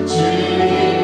주님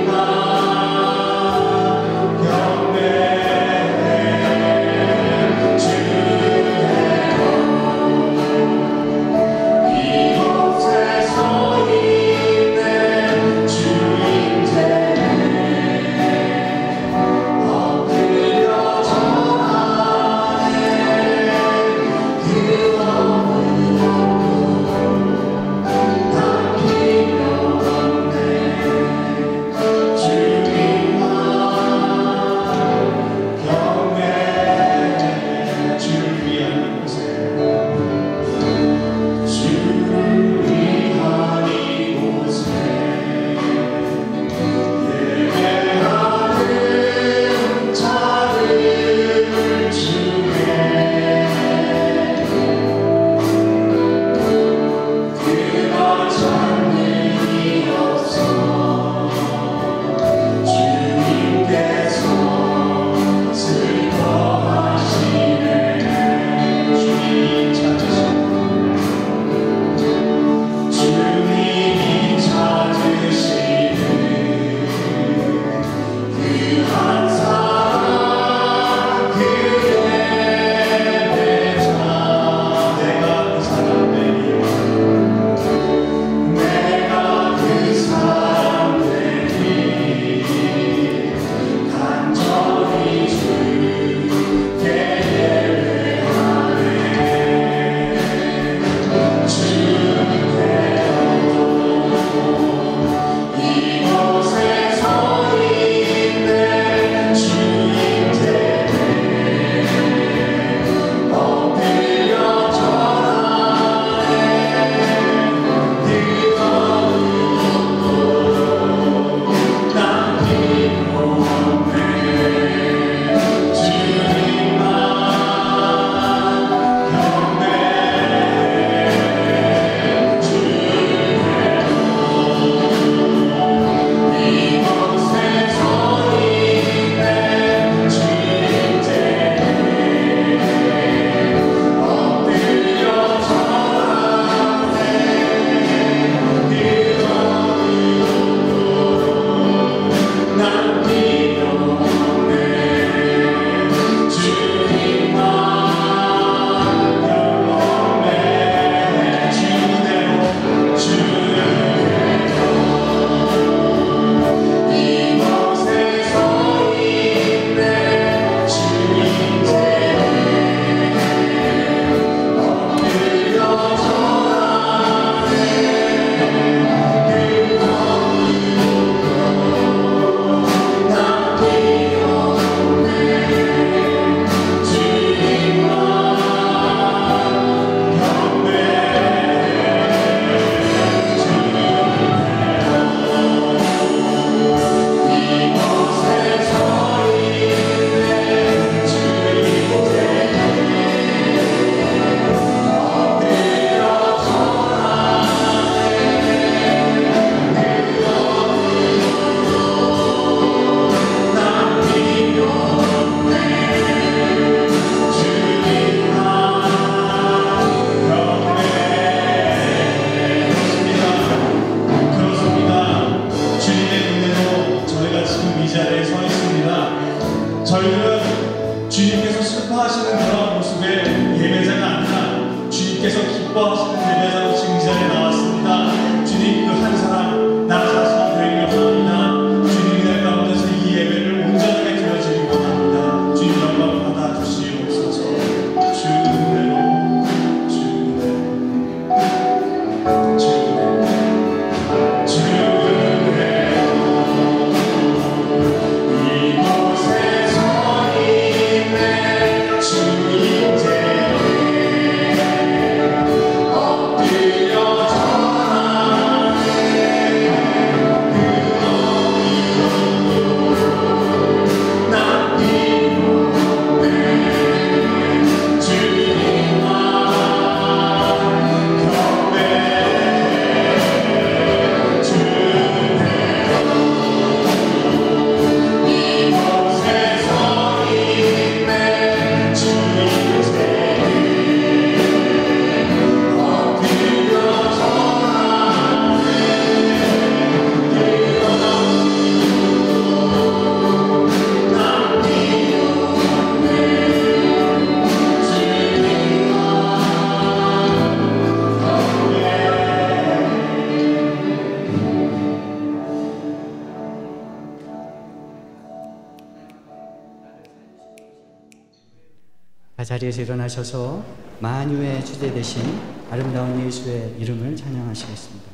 다 자리에서 일어나셔서 만유의 주제 되신 아름다운 예수의 이름을 찬양하시겠습니다.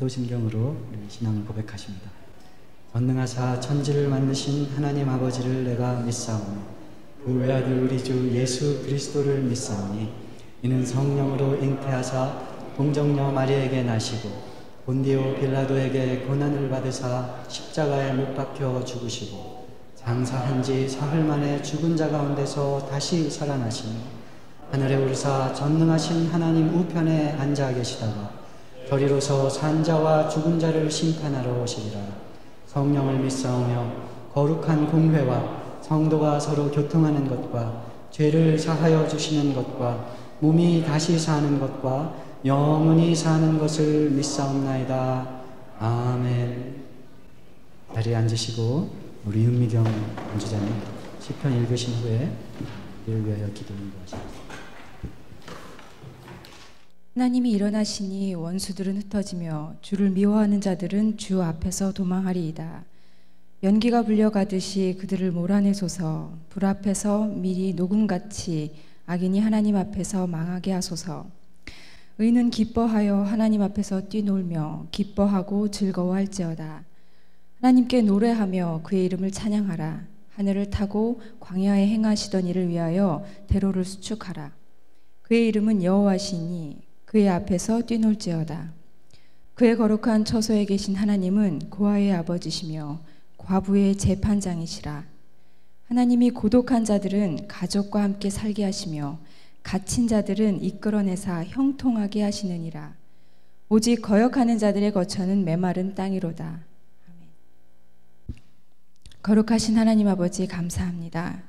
사도신경으로 신앙을 고백하십니다. 전능하사 천지를 만드신 하나님 아버지를 내가 믿사오니 그 외아들 우리 주 예수 그리스도를 믿사오니 이는 성령으로 잉태하사 동정녀 마리아에게 나시고 본디오 빌라도에게 고난을 받으사 십자가에 못 박혀 죽으시고 장사한 지 사흘 만에 죽은 자 가운데서 다시 살아나시니 하늘에 오르사 전능하신 하나님 우편에 앉아 계시다가 저리로서 산자와 죽은 자를 심판하러 오시리라. 성령을 믿사오며 거룩한 공회와 성도가 서로 교통하는 것과 죄를 사하여 주시는 것과 몸이 다시 사는 것과 영원히 사는 것을 믿사옵나이다. 아멘. 자리에 앉으시고 우리 윤미경 연주자님 시편 읽으신 후에 이를 위하여 기도 인도하십니다. 하나님이 일어나시니 원수들은 흩어지며 주를 미워하는 자들은 주 앞에서 도망하리이다. 연기가 불려가듯이 그들을 몰아내소서. 불 앞에서 미리 녹음같이 악인이 하나님 앞에서 망하게 하소서. 의인은 기뻐하여 하나님 앞에서 뛰놀며 기뻐하고 즐거워할지어다. 하나님께 노래하며 그의 이름을 찬양하라. 하늘을 타고 광야에 행하시던 일을 위하여 대로를 수축하라. 그의 이름은 여호와시니 그의 앞에서 뛰놀지어다. 그의 거룩한 처소에 계신 하나님은 고아의 아버지시며 과부의 재판장이시라. 하나님이 고독한 자들은 가족과 함께 살게 하시며 갇힌 자들은 이끌어내사 형통하게 하시느니라. 오직 거역하는 자들의 거처는 메마른 땅이로다. 아멘. 거룩하신 하나님 아버지 감사합니다.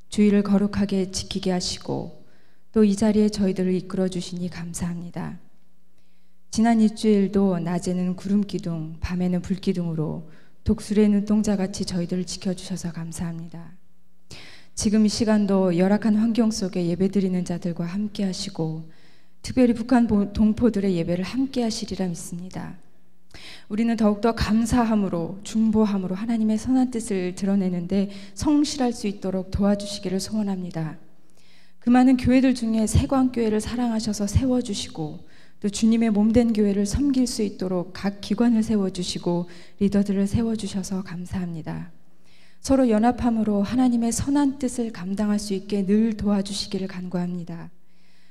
주일을 거룩하게 지키게 하시고 또 이 자리에 저희들을 이끌어 주시니 감사합니다. 지난 일주일도 낮에는 구름기둥, 밤에는 불기둥으로 독수리의 눈동자같이 저희들을 지켜주셔서 감사합니다. 지금 이 시간도 열악한 환경 속에 예배드리는 자들과 함께 하시고 특별히 북한 동포들의 예배를 함께 하시리라 믿습니다. 우리는 더욱더 감사함으로 중보함으로 하나님의 선한 뜻을 드러내는데 성실할 수 있도록 도와주시기를 소원합니다. 그 많은 교회들 중에 세광교회를 사랑하셔서 세워주시고 또 주님의 몸된 교회를 섬길 수 있도록 각 기관을 세워주시고 리더들을 세워주셔서 감사합니다. 서로 연합함으로 하나님의 선한 뜻을 감당할 수 있게 늘 도와주시기를 간구합니다.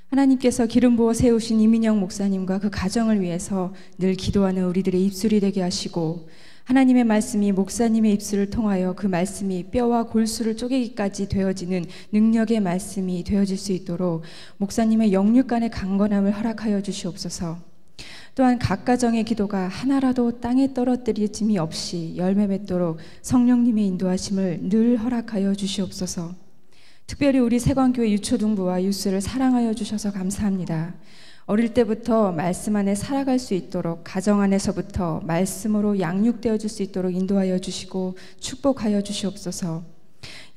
하나님께서 기름 부어 세우신 이민영 목사님과 그 가정을 위해서 늘 기도하는 우리들의 입술이 되게 하시고, 하나님의 말씀이 목사님의 입술을 통하여 그 말씀이 뼈와 골수를 쪼개기까지 되어지는 능력의 말씀이 되어질 수 있도록 목사님의 영육간의 강건함을 허락하여 주시옵소서. 또한 각 가정의 기도가 하나라도 땅에 떨어뜨리짐이 없이 열매 맺도록 성령님의 인도하심을 늘 허락하여 주시옵소서. 특별히 우리 세관교회 유초등부와 유스를 사랑하여 주셔서 감사합니다. 어릴 때부터 말씀 안에 살아갈 수 있도록 가정 안에서부터 말씀으로 양육되어 줄 수 있도록 인도하여 주시고 축복하여 주시옵소서.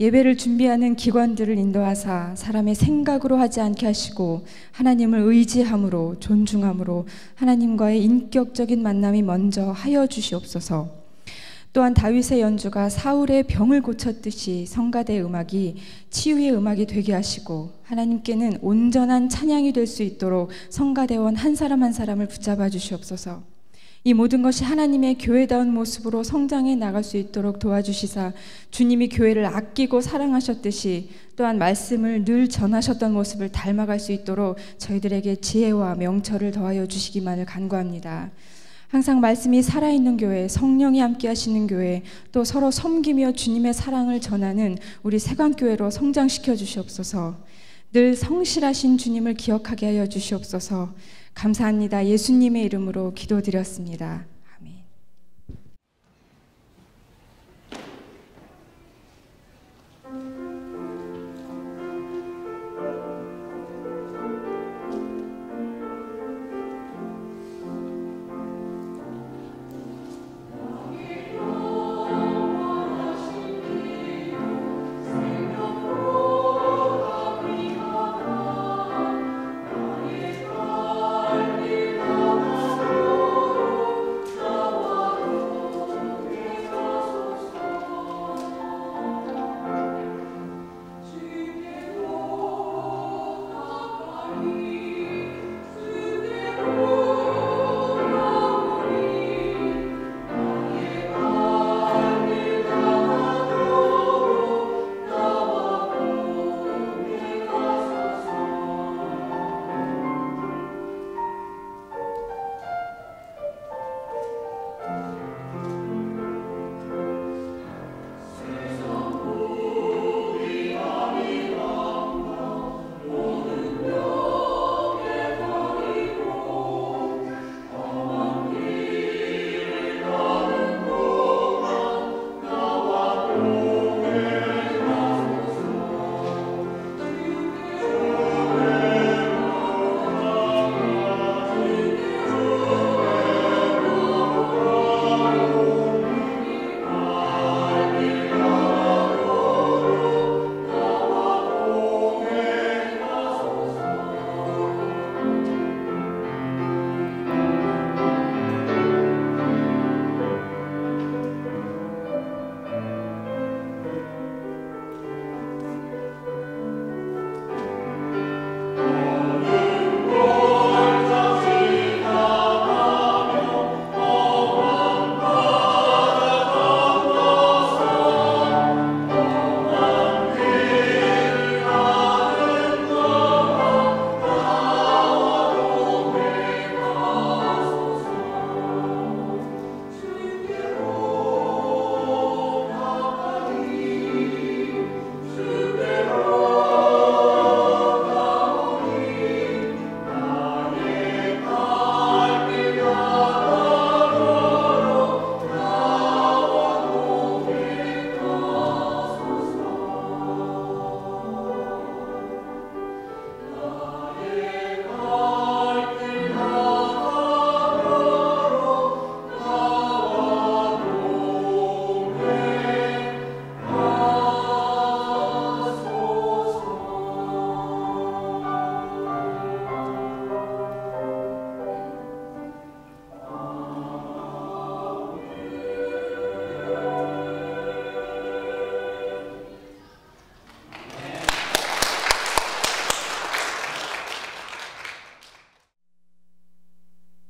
예배를 준비하는 기관들을 인도하사 사람의 생각으로 하지 않게 하시고 하나님을 의지함으로 존중함으로 하나님과의 인격적인 만남이 먼저 하여 주시옵소서. 또한 다윗의 연주가 사울의 병을 고쳤듯이 성가대의 음악이 치유의 음악이 되게 하시고 하나님께는 온전한 찬양이 될 수 있도록 성가대원 한 사람 한 사람을 붙잡아 주시옵소서. 이 모든 것이 하나님의 교회다운 모습으로 성장해 나갈 수 있도록 도와주시사 주님이 교회를 아끼고 사랑하셨듯이 또한 말씀을 늘 전하셨던 모습을 닮아갈 수 있도록 저희들에게 지혜와 명철을 더하여 주시기만을 간구합니다. 항상 말씀이 살아있는 교회, 성령이 함께 하시는 교회, 또 서로 섬기며 주님의 사랑을 전하는 우리 세관교회로 성장시켜 주시옵소서. 늘 성실하신 주님을 기억하게 하여 주시옵소서. 감사합니다. 예수님의 이름으로 기도드렸습니다. 아멘.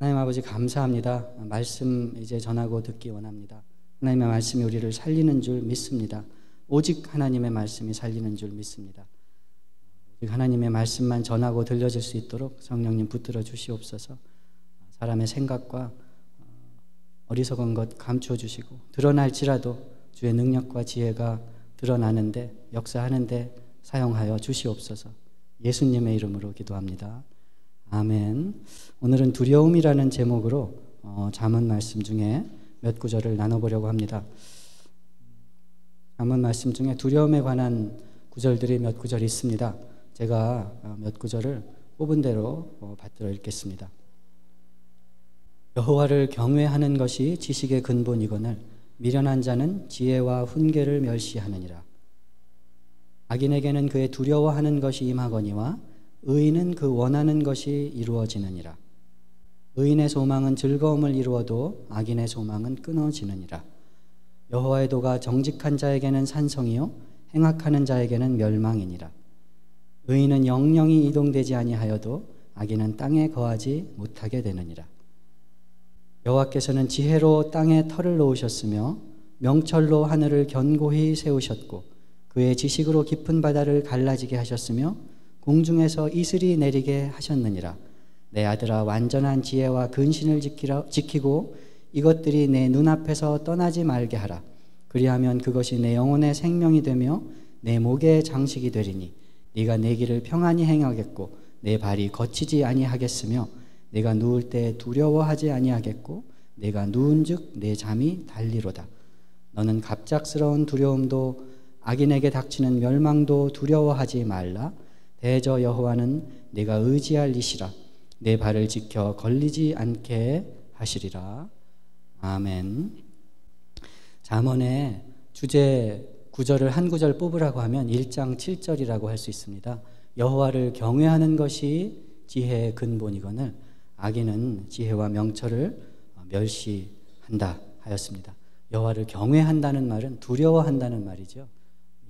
하나님 아버지 감사합니다. 말씀 이제 전하고 듣기 원합니다. 하나님의 말씀이 우리를 살리는 줄 믿습니다. 오직 하나님의 말씀이 살리는 줄 믿습니다. 하나님의 말씀만 전하고 들려질 수 있도록 성령님 붙들어 주시옵소서. 사람의 생각과 어리석은 것 감추어 주시고 드러날지라도 주의 능력과 지혜가 드러나는데 역사하는데 사용하여 주시옵소서. 예수님의 이름으로 기도합니다. 아멘. 오늘은 두려움이라는 제목으로 잠언 말씀 중에 몇 구절을 나눠보려고 합니다. 잠언 말씀 중에 두려움에 관한 구절들이 몇 구절 있습니다. 제가 몇 구절을 뽑은 대로 받들어 읽겠습니다. 여호와를 경외하는 것이 지식의 근본이거늘 미련한 자는 지혜와 훈계를 멸시하느니라. 악인에게는 그의 두려워하는 것이 임하거니와 의인은 그 원하는 것이 이루어지느니라. 의인의 소망은 즐거움을 이루어도 악인의 소망은 끊어지느니라. 여호와의 도가 정직한 자에게는 산성이요 행악하는 자에게는 멸망이니라. 의인은 영영이 이동되지 아니하여도 악인은 땅에 거하지 못하게 되느니라. 여호와께서는 지혜로 땅에 터를 놓으셨으며 명철로 하늘을 견고히 세우셨고 그의 지식으로 깊은 바다를 갈라지게 하셨으며 공중에서 이슬이 내리게 하셨느니라. 내 아들아 완전한 지혜와 근신을 지키고 이것들이 내 눈앞에서 떠나지 말게 하라. 그리하면 그것이 내 영혼의 생명이 되며 내 목의 장식이 되리니 네가 내 길을 평안히 행하겠고 내 발이 거치지 아니하겠으며 내가 누울 때 두려워하지 아니하겠고 내가 누운즉 내 잠이 달리로다. 너는 갑작스러운 두려움도 악인에게 닥치는 멸망도 두려워하지 말라. 대저 여호와는 내가 의지할 이시라. 내 발을 지켜 걸리지 않게 하시리라. 아멘. 잠언의 주제 구절을 한 구절 뽑으라고 하면 1장 7절이라고 할 수 있습니다. 여호와를 경외하는 것이 지혜의 근본이거늘 악인은 지혜와 명철을 멸시한다 하였습니다. 여호와를 경외한다는 말은 두려워한다는 말이죠.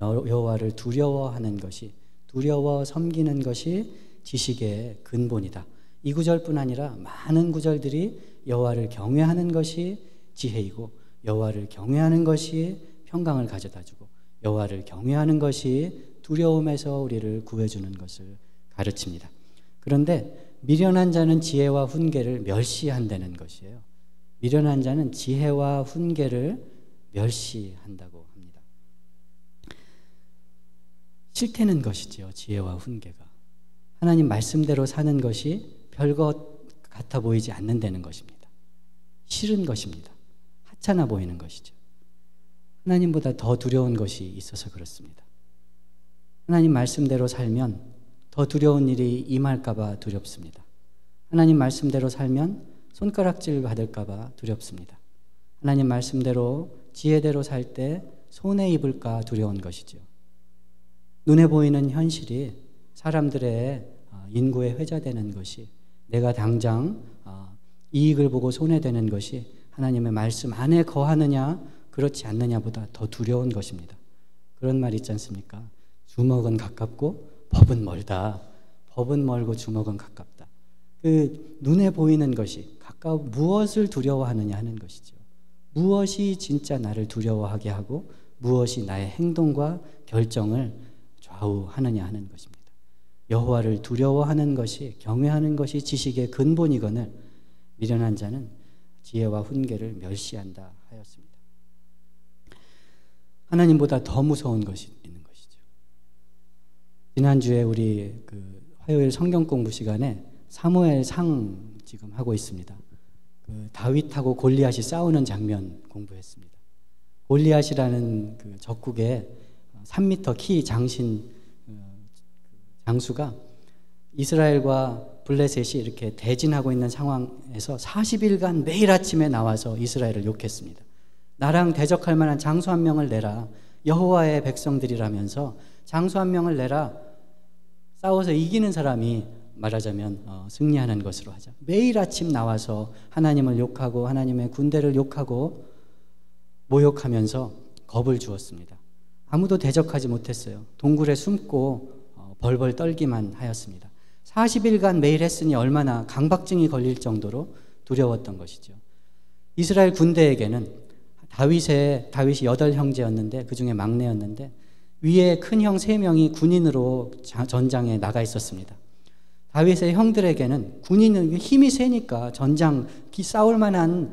여호와를 두려워하는 것이, 두려워 섬기는 것이 지식의 근본이다. 이 구절뿐 아니라 많은 구절들이 여호와를 경외하는 것이 지혜이고 여호와를 경외하는 것이 평강을 가져다주고 여호와를 경외하는 것이 두려움에서 우리를 구해주는 것을 가르칩니다. 그런데 미련한 자는 지혜와 훈계를 멸시한다는 것이에요. 미련한 자는 지혜와 훈계를 멸시한다고 합니다. 싫다는 것이지요. 지혜와 훈계가 하나님 말씀대로 사는 것이 별것 같아 보이지 않는다는 것입니다. 싫은 것입니다. 하찮아 보이는 것이죠. 하나님보다 더 두려운 것이 있어서 그렇습니다. 하나님 말씀대로 살면 더 두려운 일이 임할까 봐 두렵습니다. 하나님 말씀대로 살면 손가락질 받을까 봐 두렵습니다. 하나님 말씀대로 지혜대로 살 때 손해 입을까 두려운 것이죠. 눈에 보이는 현실이 사람들의 인구에 회자되는 것이, 내가 당장 이익을 보고 손해되는 것이 하나님의 말씀 안에 거하느냐 그렇지 않느냐보다 더 두려운 것입니다. 그런 말 있지 않습니까? 주먹은 가깝고 법은 멀다. 법은 멀고 주먹은 가깝다. 그 눈에 보이는 것이 가까워 무엇을 두려워하느냐 하는 것이죠. 무엇이 진짜 나를 두려워하게 하고 무엇이 나의 행동과 결정을 좌우하느냐 하는 것입니다. 여호와를 두려워하는 것이, 경외하는 것이 지식의 근본이거늘 미련한 자는 지혜와 훈계를 멸시한다 하였습니다. 하나님보다 더 무서운 것이 있는 것이죠. 지난주에 우리 화요일 성경 공부 시간에 사무엘상 지금 하고 있습니다. 다윗하고 골리앗이 싸우는 장면 공부했습니다. 골리앗이라는 적국의 3m 키 장수가 이스라엘과 블레셋이 이렇게 대진하고 있는 상황에서 40일간 매일 아침에 나와서 이스라엘을 욕했습니다. 나랑 대적할 만한 장수 한 명을 내라. 여호와의 백성들이라면서 장수 한 명을 내라. 싸워서 이기는 사람이 말하자면 승리하는 것으로 하자. 매일 아침 나와서 하나님을 욕하고 하나님의 군대를 욕하고 모욕하면서 겁을 주었습니다. 아무도 대적하지 못했어요. 동굴에 숨고 벌벌 떨기만 하였습니다. 40일간 매일 했으니 얼마나 강박증이 걸릴 정도로 두려웠던 것이죠. 이스라엘 군대에게는 다윗이 8 형제였는데 그 중에 막내였는데 위에 큰 형 3명이 군인으로 전장에 나가 있었습니다. 다윗의 형들에게는 군인은 힘이 세니까 전장 싸울 만한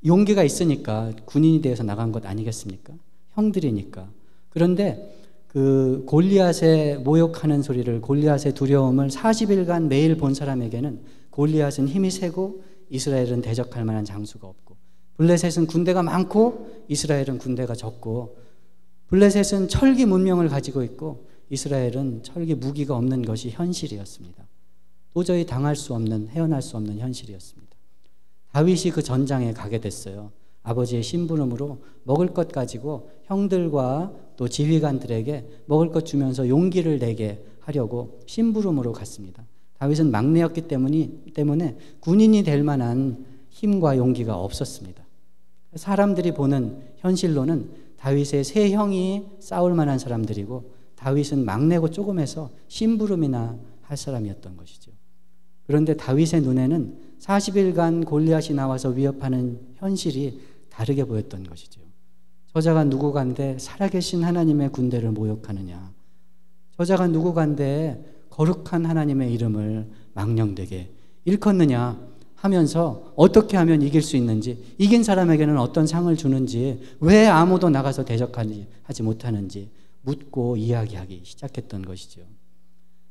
용기가 있으니까 군인이 되어서 나간 것 아니겠습니까? 형들이니까. 그런데 그 골리앗의 모욕하는 소리를, 골리앗의 두려움을 40일간 매일 본 사람에게는 골리앗은 힘이 세고 이스라엘은 대적할 만한 장수가 없고, 블레셋은 군대가 많고 이스라엘은 군대가 적고, 블레셋은 철기 문명을 가지고 있고 이스라엘은 철기 무기가 없는 것이 현실이었습니다. 도저히 당할 수 없는, 헤어날 수 없는 현실이었습니다. 다윗이 그 전장에 가게 됐어요. 아버지의 심부름으로 먹을 것 가지고 형들과 또 지휘관들에게 먹을 것 주면서 용기를 내게 하려고 심부름으로 갔습니다. 다윗은 막내였기 때문에 군인이 될 만한 힘과 용기가 없었습니다. 사람들이 보는 현실로는 다윗의 3형이 싸울 만한 사람들이고 다윗은 막내고 조금해서 심부름이나 할 사람이었던 것이죠. 그런데 다윗의 눈에는 40일간 골리앗이 나와서 위협하는 현실이 다르게 보였던 것이죠. 저자가 누구간데 살아계신 하나님의 군대를 모욕하느냐, 저자가 누구간데 거룩한 하나님의 이름을 망령되게 일컫느냐 하면서 어떻게 하면 이길 수 있는지, 이긴 사람에게는 어떤 상을 주는지, 왜 아무도 나가서 대적하지 못하는지 묻고 이야기하기 시작했던 것이죠.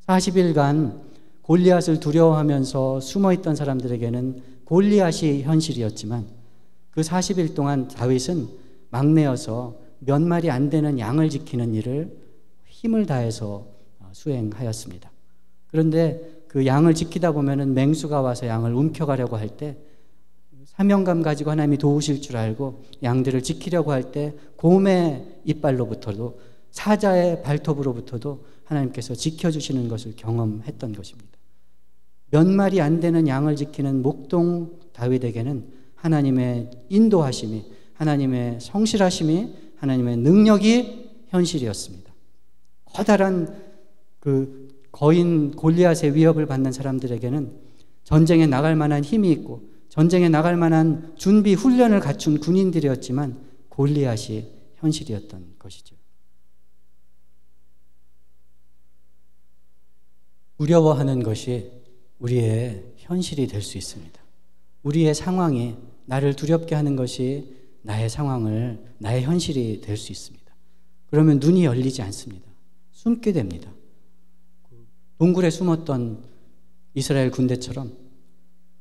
40일간 골리앗을 두려워하면서 숨어있던 사람들에게는 골리앗이 현실이었지만 그 40일 동안 다윗은 막내여서 몇 마리 안 되는 양을 지키는 일을 힘을 다해서 수행하였습니다. 그런데 그 양을 지키다 보면은 맹수가 와서 양을 움켜가려고 할 때 사명감 가지고 하나님이 도우실 줄 알고 양들을 지키려고 할 때 곰의 이빨로부터도 사자의 발톱으로부터도 하나님께서 지켜주시는 것을 경험했던 것입니다. 몇 마리 안 되는 양을 지키는 목동 다윗에게는 하나님의 인도하심이, 하나님의 성실하심이, 하나님의 능력이 현실이었습니다. 커다란 그 거인 골리앗의 위협을 받는 사람들에게는 전쟁에 나갈 만한 힘이 있고 전쟁에 나갈 만한 준비 훈련을 갖춘 군인들이었지만 골리앗이 현실이었던 것이죠. 두려워하는 것이 우리의 현실이 될 수 있습니다. 우리의 상황이 나를 두렵게 하는 것이 나의 상황을, 나의 현실이 될 수 있습니다. 그러면 눈이 열리지 않습니다. 숨게 됩니다. 동굴에 숨었던 이스라엘 군대처럼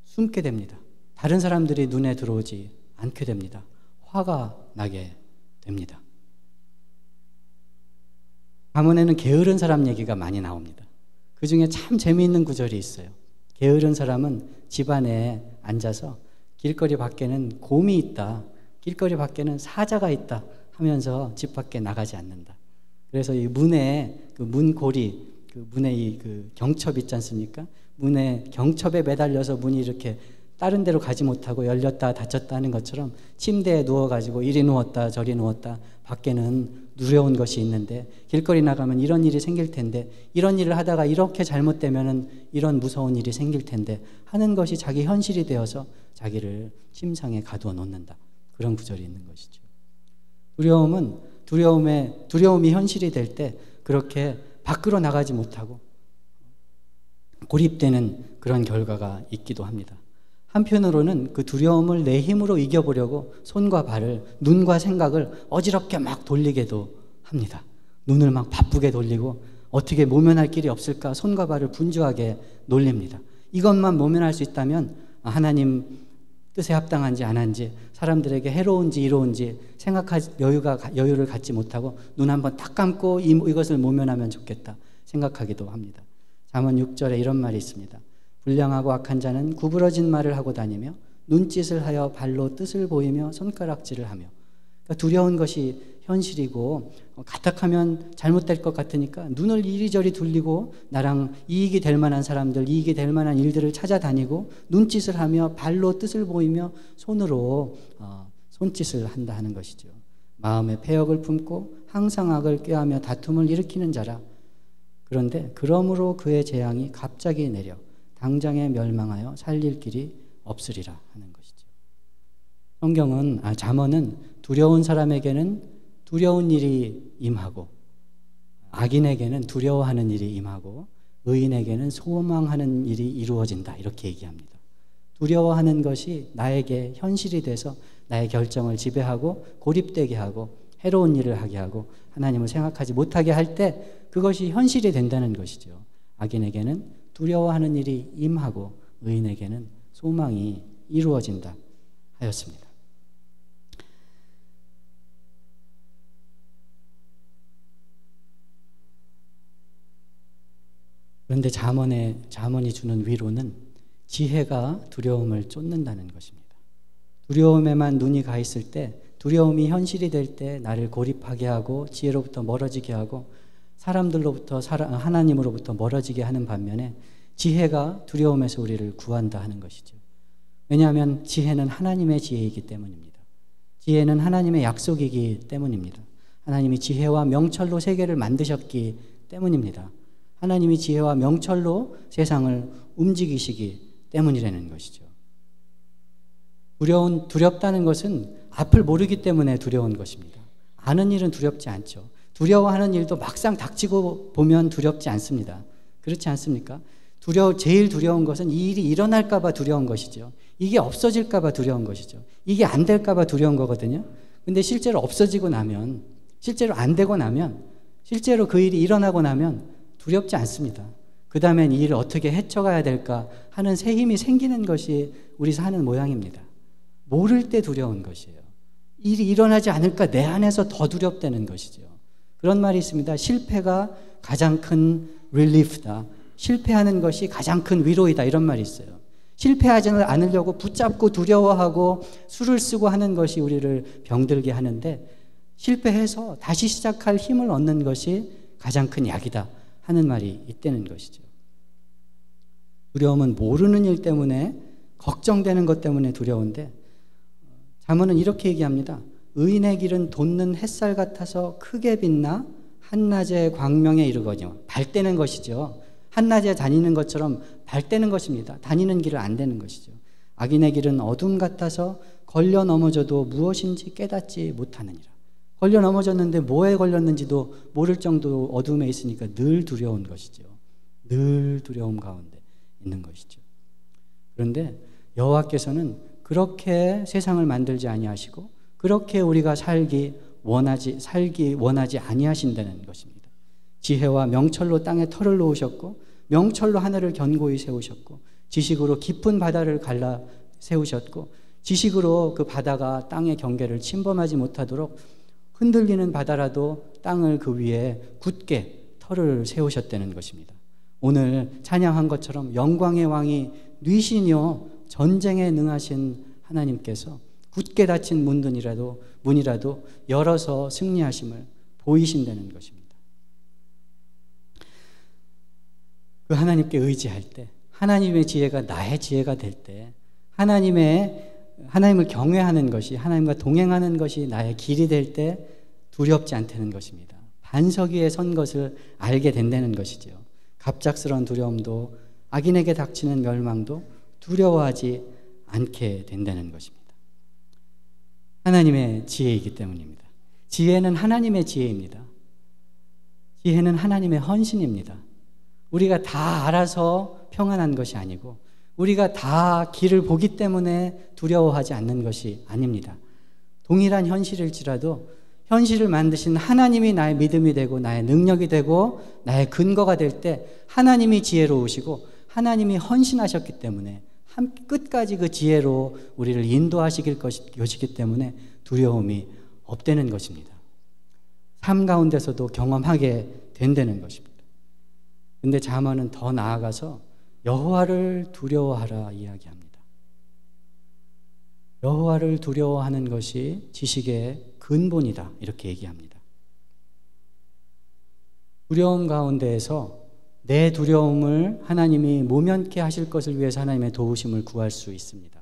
숨게 됩니다. 다른 사람들이 눈에 들어오지 않게 됩니다. 화가 나게 됩니다. 잠언에는 게으른 사람 얘기가 많이 나옵니다. 그 중에 참 재미있는 구절이 있어요. 게으른 사람은 집 안에 앉아서 길거리 밖에는 곰이 있다, 길거리 밖에는 사자가 있다 하면서 집 밖에 나가지 않는다. 그래서 이 문에 그 문고리, 그 문에 이 그 경첩 있지 않습니까? 문에 경첩에 매달려서 문이 이렇게 다른 데로 가지 못하고 열렸다 닫혔다 하는 것처럼 침대에 누워가지고 이리 누웠다 저리 누웠다, 밖에는 두려운 것이 있는데 길거리 나가면 이런 일이 생길 텐데, 이런 일을 하다가 이렇게 잘못되면은 이런 무서운 일이 생길 텐데 하는 것이 자기 현실이 되어서 자기를 침상에 가두어 놓는다. 그런 구절이 있는 것이죠. 두려움이 현실이 될 때 그렇게 밖으로 나가지 못하고 고립되는 그런 결과가 있기도 합니다. 한편으로는 그 두려움을 내 힘으로 이겨보려고 손과 발을, 눈과 생각을 어지럽게 막 돌리게도 합니다. 눈을 막 바쁘게 돌리고 어떻게 모면할 길이 없을까 손과 발을 분주하게 놀립니다. 이것만 모면할 수 있다면 하나님 뜻에 합당한지 안 한지, 사람들에게 해로운지 이로운지 생각할 여유를 갖지 못하고 눈 한번 딱 감고 이것을 모면하면 좋겠다 생각하기도 합니다. 잠언 6절에 이런 말이 있습니다. 불량하고 악한 자는 구부러진 말을 하고 다니며 눈짓을 하여 발로 뜻을 보이며 손가락질을 하며, 그러니까 두려운 것이 현실이고 가탁하면 잘못될 것 같으니까 눈을 이리저리 돌리고 나랑 이익이 될 만한 사람들, 이익이 될 만한 일들을 찾아다니고 눈짓을 하며 발로 뜻을 보이며 손으로 손짓을 한다 하는 것이죠. 마음에 패역을 품고 항상 악을 꾀하며 다툼을 일으키는 자라. 그런데 그러므로 그의 재앙이 갑자기 내려 당장에 멸망하여 살릴 길이 없으리라 하는 것이죠. 잠언은 두려운 사람에게는 두려운 일이 임하고, 악인에게는 두려워하는 일이 임하고 의인에게는 소망하는 일이 이루어진다, 이렇게 얘기합니다. 두려워하는 것이 나에게 현실이 돼서 나의 결정을 지배하고 고립되게 하고 해로운 일을 하게 하고 하나님을 생각하지 못하게 할 때 그것이 현실이 된다는 것이죠. 악인에게는 두려워하는 일이 임하고 의인에게는 소망이 이루어진다 하였습니다. 그런데 잠언이 주는 위로는 지혜가 두려움을 쫓는다는 것입니다. 두려움에만 눈이 가 있을 때, 두려움이 현실이 될 때 나를 고립하게 하고 지혜로부터 멀어지게 하고 사람들로부터 하나님으로부터 멀어지게 하는 반면에 지혜가 두려움에서 우리를 구한다 하는 것이죠. 왜냐하면 지혜는 하나님의 지혜이기 때문입니다. 지혜는 하나님의 약속이기 때문입니다. 하나님이 지혜와 명철로 세계를 만드셨기 때문입니다. 하나님이 지혜와 명철로 세상을 움직이시기 때문이라는 것이죠. 두렵다는 것은 앞을 모르기 때문에 두려운 것입니다. 아는 일은 두렵지 않죠. 두려워하는 일도 막상 닥치고 보면 두렵지 않습니다. 그렇지 않습니까? 제일 두려운 것은 이 일이 일어날까 봐 두려운 것이죠. 이게 없어질까 봐 두려운 것이죠. 이게 안 될까 봐 두려운 거거든요. 근데 실제로 없어지고 나면, 실제로 안 되고 나면, 실제로 그 일이 일어나고 나면 두렵지 않습니다. 그 다음엔 이 일을 어떻게 헤쳐가야 될까 하는 새 힘이 생기는 것이 우리 사는 모양입니다. 모를 때 두려운 것이에요. 일이 일어나지 않을까 내 안에서 더 두렵다는 것이죠. 그런 말이 있습니다. 실패가 가장 큰 릴리프다. 실패하는 것이 가장 큰 위로이다. 이런 말이 있어요. 실패하지 않으려고 붙잡고 두려워하고 수를 쓰고 하는 것이 우리를 병들게 하는데, 실패해서 다시 시작할 힘을 얻는 것이 가장 큰 약이다 하는 말이 있다는 것이죠. 두려움은 모르는 일 때문에, 걱정되는 것 때문에 두려운데, 잠언은 이렇게 얘기합니다. 의인의 길은 돋는 햇살 같아서 크게 빛나 한낮의 광명에 이르거니와. 밝대는 것이죠. 한낮에 다니는 것처럼 밝대는 것입니다. 다니는 길을 안 되는 것이죠. 악인의 길은 어둠 같아서 걸려 넘어져도 무엇인지 깨닫지 못하느니라. 걸려 넘어졌는데 뭐에 걸렸는지도 모를 정도로 어둠에 있으니까 늘 두려운 것이죠. 늘 두려움 가운데 있는 것이죠. 그런데 여호와께서는 그렇게 세상을 만들지 아니하시고 그렇게 우리가 살기 원하지 아니하신다는 것입니다. 지혜와 명철로 땅에 터를 놓으셨고 명철로 하늘을 견고히 세우셨고 지식으로 깊은 바다를 갈라 세우셨고 지식으로 그 바다가 땅의 경계를 침범하지 못하도록 흔들리는 바다라도 땅을 그 위에 굳게 터를 세우셨다는 것입니다. 오늘 찬양한 것처럼 영광의 왕이 뉘시뇨 전쟁에 능하신 하나님께서 굳게 닫힌 문이라도 열어서 승리하심을 보이신다는 것입니다. 그 하나님께 의지할 때, 하나님의 지혜가 나의 지혜가 될 때, 하나님을 경외하는 것이, 하나님과 동행하는 것이 나의 길이 될 때 두렵지 않다는 것입니다. 반석 위에 선 것을 알게 된다는 것이죠. 갑작스러운 두려움도 악인에게 닥치는 멸망도 두려워하지 않게 된다는 것입니다. 하나님의 지혜이기 때문입니다. 지혜는 하나님의 지혜입니다. 지혜는 하나님의 헌신입니다. 우리가 다 알아서 평안한 것이 아니고 우리가 다 길을 보기 때문에 두려워하지 않는 것이 아닙니다. 동일한 현실일지라도 현실을 만드신 하나님이 나의 믿음이 되고 나의 능력이 되고 나의 근거가 될 때 하나님이 지혜로우시고 하나님이 헌신하셨기 때문에 끝까지 그 지혜로 우리를 인도하시길 것이기 때문에 두려움이 없다는 것입니다. 삶 가운데서도 경험하게 된다는 것입니다. 근데 잠언은 더 나아가서 여호와를 두려워하라 이야기합니다. 여호와를 두려워하는 것이 지식의 근본이다 이렇게 얘기합니다. 두려움 가운데에서 내 두려움을 하나님이 모면케 하실 것을 위해서 하나님의 도우심을 구할 수 있습니다.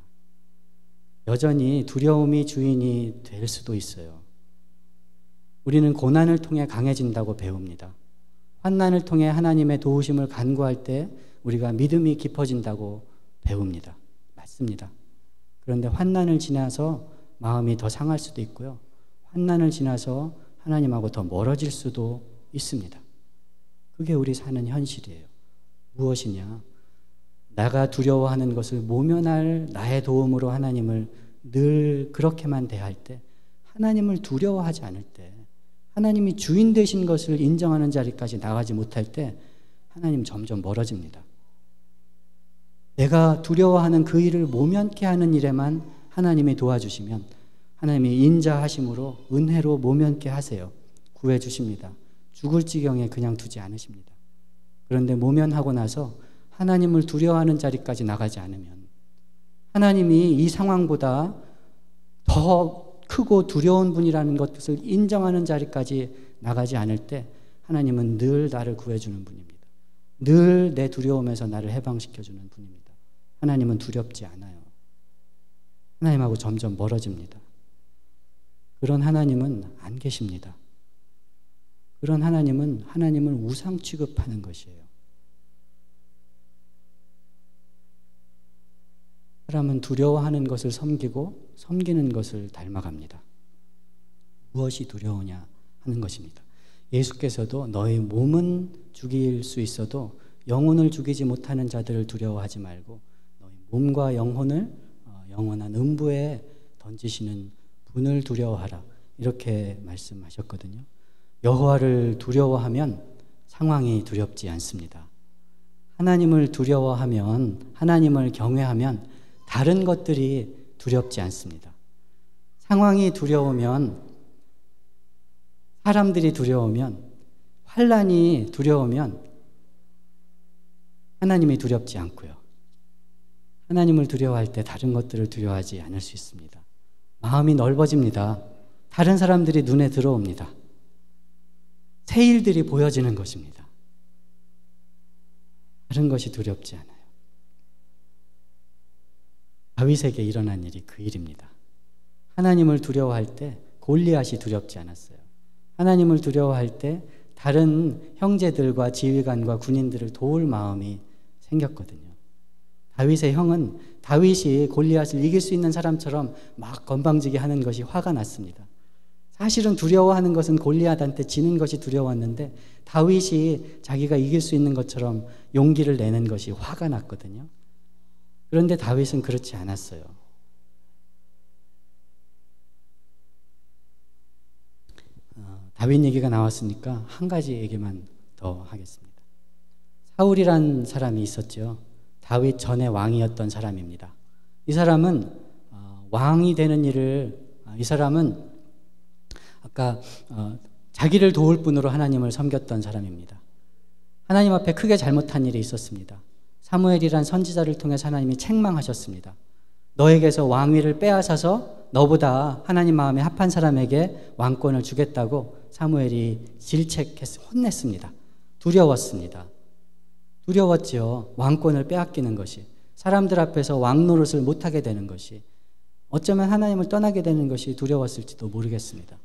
여전히 두려움이 주인이 될 수도 있어요. 우리는 고난을 통해 강해진다고 배웁니다. 환난을 통해 하나님의 도우심을 간구할 때 우리가 믿음이 깊어진다고 배웁니다. 맞습니다. 그런데 환난을 지나서 마음이 더 상할 수도 있고요. 환난을 지나서 하나님하고 더 멀어질 수도 있습니다. 그게 우리 사는 현실이에요. 무엇이냐? 내가 두려워하는 것을 모면할 나의 도움으로 하나님을 늘 그렇게만 대할 때, 하나님을 두려워하지 않을 때, 하나님이 주인 되신 것을 인정하는 자리까지 나가지 못할 때 하나님 점점 멀어집니다. 내가 두려워하는 그 일을 모면케 하는 일에만 하나님이 도와주시면 하나님이 인자하심으로 은혜로 모면케 하세요. 구해주십니다. 죽을 지경에 그냥 두지 않으십니다. 그런데 모면하고 나서 하나님을 두려워하는 자리까지 나가지 않으면, 하나님이 이 상황보다 더 크고 두려운 분이라는 것을 인정하는 자리까지 나가지 않을 때 하나님은 늘 나를 구해주는 분입니다. 늘 내 두려움에서 나를 해방시켜주는 분입니다. 하나님은 두렵지 않아요. 하나님하고 점점 멀어집니다. 그런 하나님은 안 계십니다. 그런 하나님은 하나님을 우상 취급하는 것이에요. 사람은 두려워하는 것을 섬기고 섬기는 것을 닮아갑니다. 무엇이 두려우냐 하는 것입니다. 예수께서도 너희 몸은 죽일 수 있어도 영혼을 죽이지 못하는 자들을 두려워하지 말고 너희 몸과 영혼을 영원한 음부에 던지시는 분을 두려워하라, 이렇게 말씀하셨거든요. 여호와를 두려워하면 상황이 두렵지 않습니다. 하나님을 두려워하면, 하나님을 경외하면 다른 것들이 두렵지 않습니다. 상황이 두려우면, 사람들이 두려우면, 환난이 두려우면 하나님이 두렵지 않고요. 하나님을 두려워할 때 다른 것들을 두려워하지 않을 수 있습니다. 마음이 넓어집니다. 다른 사람들이 눈에 들어옵니다. 새 일들이 보여지는 것입니다. 다른 것이 두렵지 않아요. 다윗에게 일어난 일이 그 일입니다. 하나님을 두려워할 때 골리앗이 두렵지 않았어요. 하나님을 두려워할 때 다른 형제들과 지휘관과 군인들을 도울 마음이 생겼거든요. 다윗의 형은 다윗이 골리앗을 이길 수 있는 사람처럼 막 건방지게 하는 것이 화가 났습니다. 사실은 두려워하는 것은 골리앗한테 지는 것이 두려웠는데 다윗이 자기가 이길 수 있는 것처럼 용기를 내는 것이 화가 났거든요. 그런데 다윗은 그렇지 않았어요. 다윗 얘기가 나왔으니까 한 가지 얘기만 더 하겠습니다. 사울이란 사람이 있었죠. 다윗 전에 왕이었던 사람입니다. 이 사람은 왕이 되는 일을, 이 사람은 아까 자기를 도울 뿐으로 하나님을 섬겼던 사람입니다. 하나님 앞에 크게 잘못한 일이 있었습니다. 사무엘이란 선지자를 통해서 하나님이 책망하셨습니다. 너에게서 왕위를 빼앗아서 너보다 하나님 마음에 합한 사람에게 왕권을 주겠다고 사무엘이 혼냈습니다. 두려웠습니다. 두려웠지요. 왕권을 빼앗기는 것이, 사람들 앞에서 왕 노릇을 못하게 되는 것이, 어쩌면 하나님을 떠나게 되는 것이 두려웠을지도 모르겠습니다.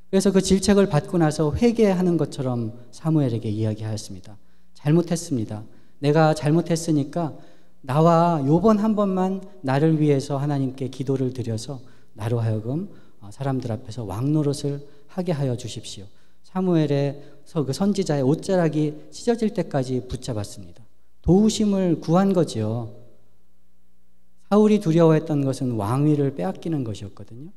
그래서 그 질책을 받고 나서 회개하는 것처럼 사무엘에게 이야기하였습니다. 잘못했습니다. 내가 잘못했으니까 나와 요번 한 번만 나를 위해서 하나님께 기도를 드려서 나로 하여금 사람들 앞에서 왕 노릇을 하게 하여 주십시오. 사무엘의 그 선지자의 옷자락이 찢어질 때까지 붙잡았습니다. 도우심을 구한 거지요. 사울이 두려워했던 것은 왕위를 빼앗기는 것이었거든요.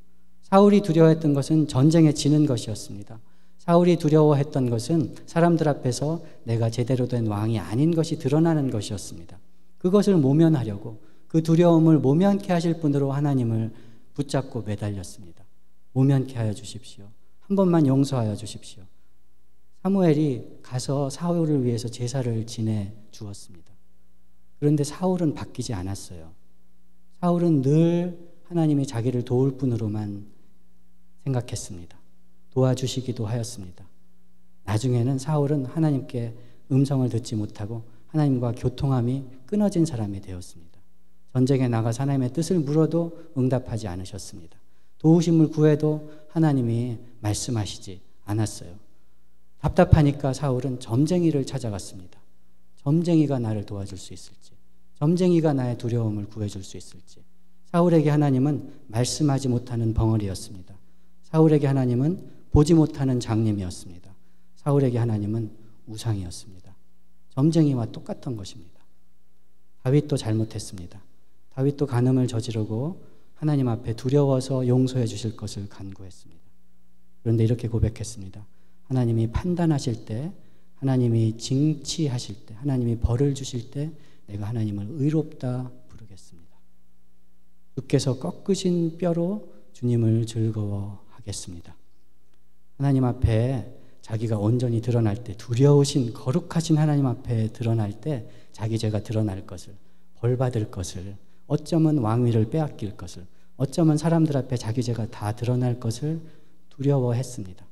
사울이 두려워했던 것은 전쟁에 지는 것이었습니다. 사울이 두려워했던 것은 사람들 앞에서 내가 제대로 된 왕이 아닌 것이 드러나는 것이었습니다. 그것을 모면하려고, 그 두려움을 모면케 하실 분으로 하나님을 붙잡고 매달렸습니다. 모면케 하여 주십시오. 한 번만 용서하여 주십시오. 사무엘이 가서 사울을 위해서 제사를 지내 주었습니다. 그런데 사울은 바뀌지 않았어요. 사울은 늘 하나님이 자기를 도울 분으로만 생각했습니다. 도와주시기도 하였습니다. 나중에는 사울은 하나님께 음성을 듣지 못하고 하나님과 교통함이 끊어진 사람이 되었습니다. 전쟁에 나가서 하나님의 뜻을 물어도 응답하지 않으셨습니다. 도우심을 구해도 하나님이 말씀하시지 않았어요. 답답하니까 사울은 점쟁이를 찾아갔습니다. 점쟁이가 나를 도와줄 수 있을지, 점쟁이가 나의 두려움을 구해줄 수 있을지. 사울에게 하나님은 말씀하지 못하는 벙어리였습니다. 사울에게 하나님은 보지 못하는 장님이었습니다. 사울에게 하나님은 우상이었습니다. 점쟁이와 똑같은 것입니다. 다윗도 잘못했습니다. 다윗도 간음을 저지르고 하나님 앞에 두려워서 용서해 주실 것을 간구했습니다. 그런데 이렇게 고백했습니다. 하나님이 판단하실 때, 하나님이 징치하실 때, 하나님이 벌을 주실 때 내가 하나님을 의롭다 부르겠습니다. 주께서 꺾으신 뼈로 주님을 즐거워하겠습니다. 하나님 앞에 자기가 온전히 드러날 때, 두려우신 거룩하신 하나님 앞에 드러날 때 자기 죄가 드러날 것을, 벌받을 것을, 어쩌면 왕위를 빼앗길 것을, 어쩌면 사람들 앞에 자기 죄가 다 드러날 것을 두려워했습니다.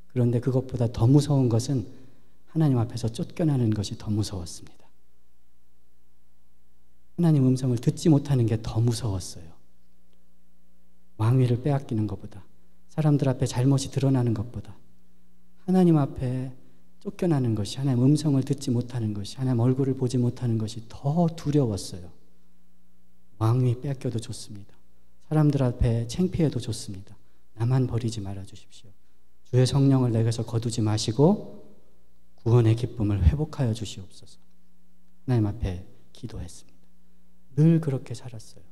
그런데 그것보다 더 무서운 것은 하나님 앞에서 쫓겨나는 것이 더 무서웠습니다. 하나님 음성을 듣지 못하는 게 더 무서웠어요. 왕위를 빼앗기는 것보다, 사람들 앞에 잘못이 드러나는 것보다 하나님 앞에 쫓겨나는 것이, 하나님 음성을 듣지 못하는 것이, 하나님 얼굴을 보지 못하는 것이 더 두려웠어요. 왕위 뺏겨도 좋습니다. 사람들 앞에 창피해도 좋습니다. 나만 버리지 말아 주십시오. 주의 성령을 내게서 거두지 마시고 구원의 기쁨을 회복하여 주시옵소서. 하나님 앞에 기도했습니다. 늘 그렇게 살았어요.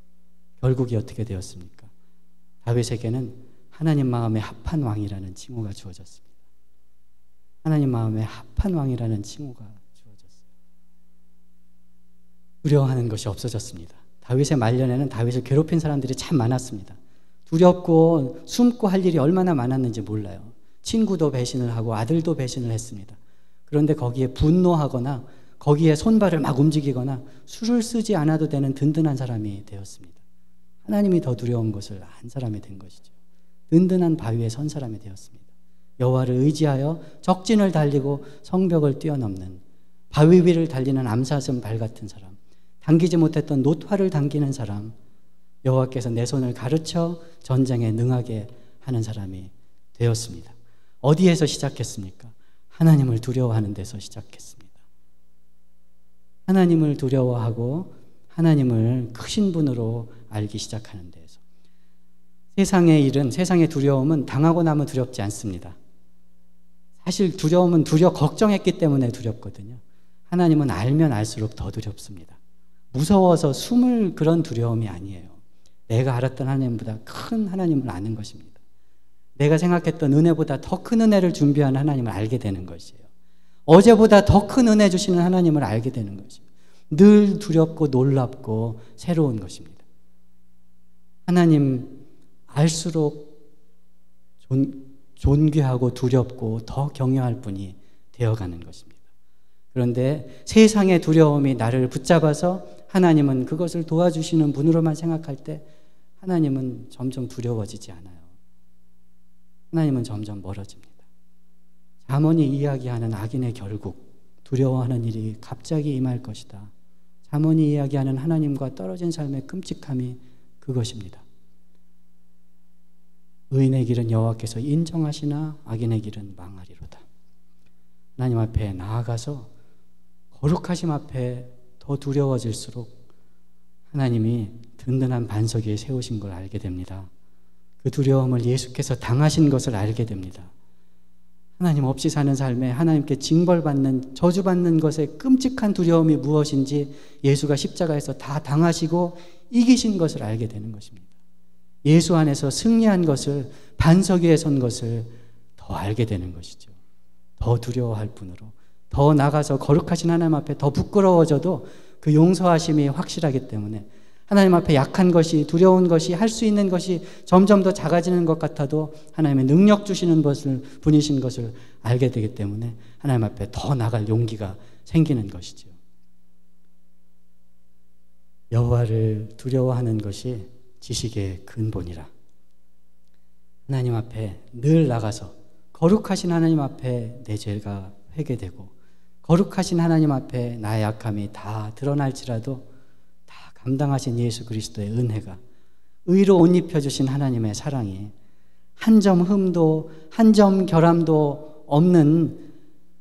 결국이 어떻게 되었습니까? 다윗에게는 하나님 마음에 합한 왕이라는 칭호가 주어졌습니다. 하나님 마음에 합한 왕이라는 칭호가 주어졌어요. 두려워하는 것이 없어졌습니다. 다윗의 말년에는 다윗을 괴롭힌 사람들이 참 많았습니다. 두렵고 숨고 할 일이 얼마나 많았는지 몰라요. 친구도 배신을 하고 아들도 배신을 했습니다. 그런데 거기에 분노하거나 거기에 손발을 막 움직이거나 수를 쓰지 않아도 되는 든든한 사람이 되었습니다. 하나님이 더 두려운 것을 안 사람이 된 것이죠. 든든한 바위에 선 사람이 되었습니다. 여호와를 의지하여 적진을 달리고 성벽을 뛰어넘는, 바위 위를 달리는 암사슴 발 같은 사람, 당기지 못했던 놋화를 당기는 사람, 여호와께서 내 손을 가르쳐 전쟁에 능하게 하는 사람이 되었습니다. 어디에서 시작했습니까? 하나님을 두려워하는 데서 시작했습니다. 하나님을 두려워하고 하나님을 크신 분으로 알기 시작하는 데에서. 세상의 일은, 세상의 두려움은 당하고 나면 두렵지 않습니다. 사실 두려움은 걱정했기 때문에 두렵거든요. 하나님은 알면 알수록 더 두렵습니다. 무서워서 숨을 그런 두려움이 아니에요. 내가 알았던 하나님보다 큰 하나님을 아는 것입니다. 내가 생각했던 은혜보다 더 큰 은혜를 준비하는 하나님을 알게 되는 것이에요. 어제보다 더 큰 은혜 주시는 하나님을 알게 되는 것이에요. 늘 두렵고 놀랍고 새로운 것입니다. 하나님 알수록 존귀하고 두렵고 더 경외할 분이 되어가는 것입니다. 그런데 세상의 두려움이 나를 붙잡아서 하나님은 그것을 도와주시는 분으로만 생각할 때 하나님은 점점 두려워지지 않아요. 하나님은 점점 멀어집니다. 잠언이 이야기하는 악인의 결국, 두려워하는 일이 갑자기 임할 것이다. 잠언이 이야기하는 하나님과 떨어진 삶의 끔찍함이 그것입니다. 의인의 길은 여호와께서 인정하시나 악인의 길은 망하리로다. 하나님 앞에 나아가서 거룩하심 앞에 더 두려워질수록 하나님이 든든한 반석 위에 세우신 걸 알게 됩니다. 그 두려움을 예수께서 당하신 것을 알게 됩니다. 하나님 없이 사는 삶에 하나님께 징벌받는, 저주받는 것의 끔찍한 두려움이 무엇인지 예수가 십자가에서 다 당하시고 이기신 것을 알게 되는 것입니다. 예수 안에서 승리한 것을, 반석 위에 선 것을 더 알게 되는 것이죠. 더 두려워할 분으로, 더 나가서 거룩하신 하나님 앞에 더 부끄러워져도 그 용서하심이 확실하기 때문에 하나님 앞에 약한 것이, 두려운 것이, 할 수 있는 것이 점점 더 작아지는 것 같아도 하나님의 능력 주시는 분이신 것을 알게 되기 때문에 하나님 앞에 더 나갈 용기가 생기는 것이죠. 여호와를 두려워하는 것이 지식의 근본이라. 하나님 앞에 늘 나가서 거룩하신 하나님 앞에 내 죄가 회개되고 거룩하신 하나님 앞에 나의 약함이 다 드러날지라도 다 감당하신 예수 그리스도의 은혜가, 의로 옷 입혀주신 하나님의 사랑이 한 점 흠도 한 점 결함도 없는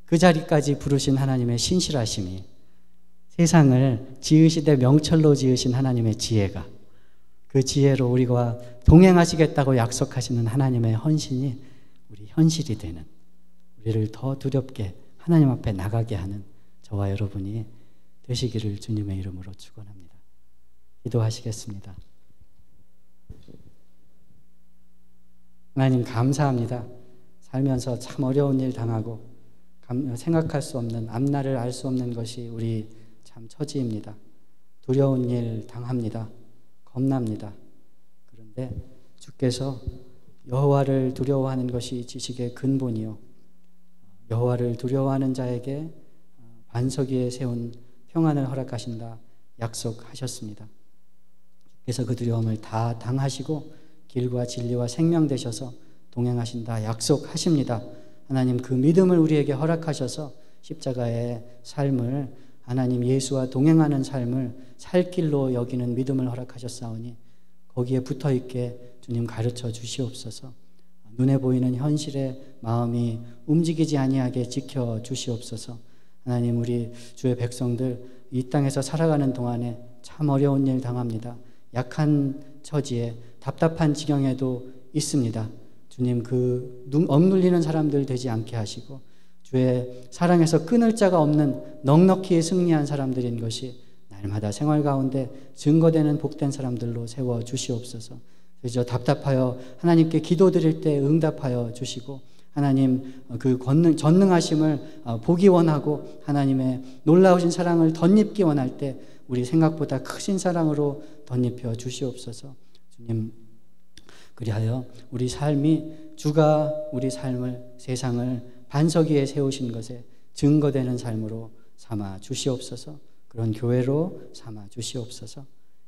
그 자리까지 부르신 하나님의 신실하심이, 세상을 지으시되 명철로 지으신 하나님의 지혜가, 그 지혜로 우리가 동행하시겠다고 약속하시는 하나님의 헌신이 우리 현실이 되는, 우리를 더 두렵게 하나님 앞에 나가게 하는 저와 여러분이 되시기를 주님의 이름으로 축원합니다. 기도하시겠습니다. 하나님 감사합니다. 살면서 참 어려운 일 당하고 생각할 수 없는, 앞날을 알 수 없는 것이 우리 참 처지입니다. 두려운 일 당합니다. 겁납니다. 그런데 주께서 여호와를 두려워하는 것이 지식의 근본이요, 여호와를 두려워하는 자에게 반석 위에 세운 평안을 허락하신다 약속하셨습니다. 주께서 그 두려움을 다 당하시고 길과 진리와 생명 되셔서 동행하신다 약속하십니다. 하나님 그 믿음을 우리에게 허락하셔서 십자가의 삶을, 하나님 예수와 동행하는 삶을 살 길로 여기는 믿음을 허락하셨사오니 거기에 붙어있게 주님 가르쳐 주시옵소서. 눈에 보이는 현실에 마음이 움직이지 아니하게 지켜 주시옵소서. 하나님 우리 주의 백성들 이 땅에서 살아가는 동안에 참 어려운 일 당합니다. 약한 처지에 답답한 지경에도 있습니다. 주님 그 억눌리는 사람들 되지 않게 하시고 주의 사랑에서 끊을 자가 없는 넉넉히 승리한 사람들인 것이 날마다 생활 가운데 증거되는 복된 사람들로 세워 주시옵소서. 그저 답답하여 하나님께 기도드릴 때 응답하여 주시고 하나님 그 전능하심을 보기 원하고 하나님의 놀라우신 사랑을 덧입기 원할 때 우리 생각보다 크신 사랑으로 덧입혀 주시옵소서. 주님 그리하여 우리 삶이 주가 우리 삶을, 세상을 반석 위에 세우신 것에 증거되는 삶으로 삼아 주시옵소서. 그런 교회로 삼아 주시옵소서.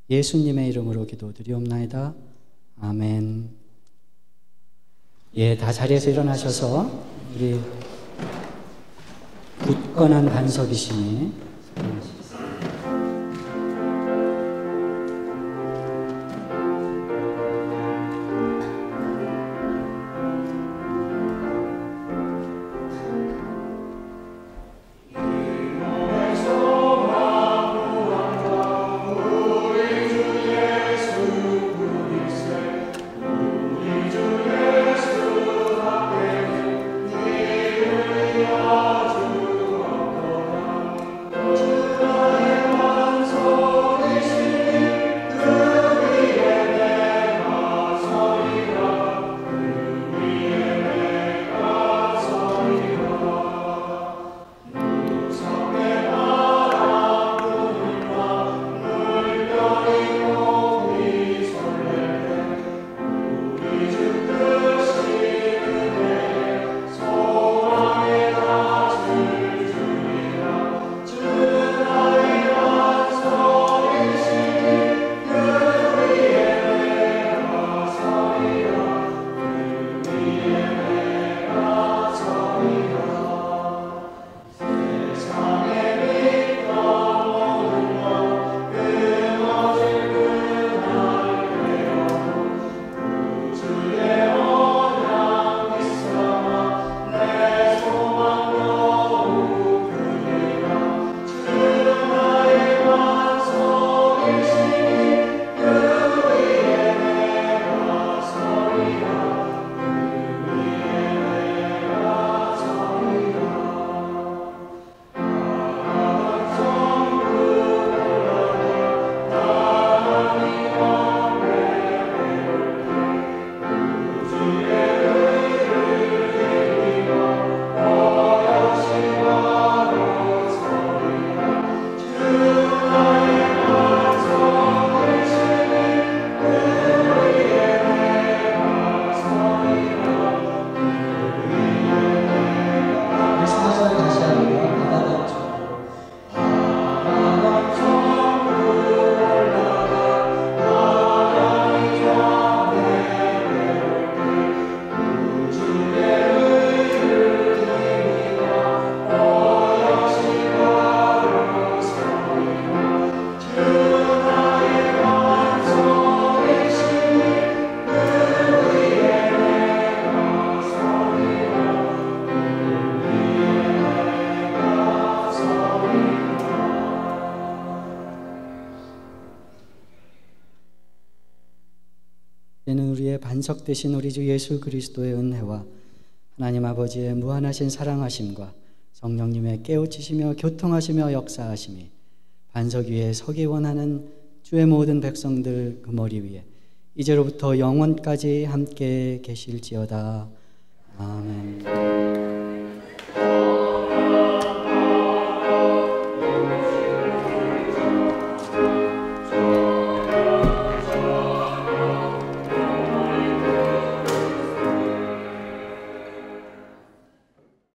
예수님의 이름으로 기도드리옵나이다. 아멘. 예, 다 자리에서 일어나셔서 우리 굳건한 반석이시니 반석 되신 우리 주 예수 그리스도의 은혜와 하나님 아버지의 무한하신 사랑하심과 성령님의 깨우치시며 교통하시며 역사하심이 반석 위에 서기 원하는 주의 모든 백성들 그 머리 위에 이제로부터 영원까지 함께 계실지어다. 아멘.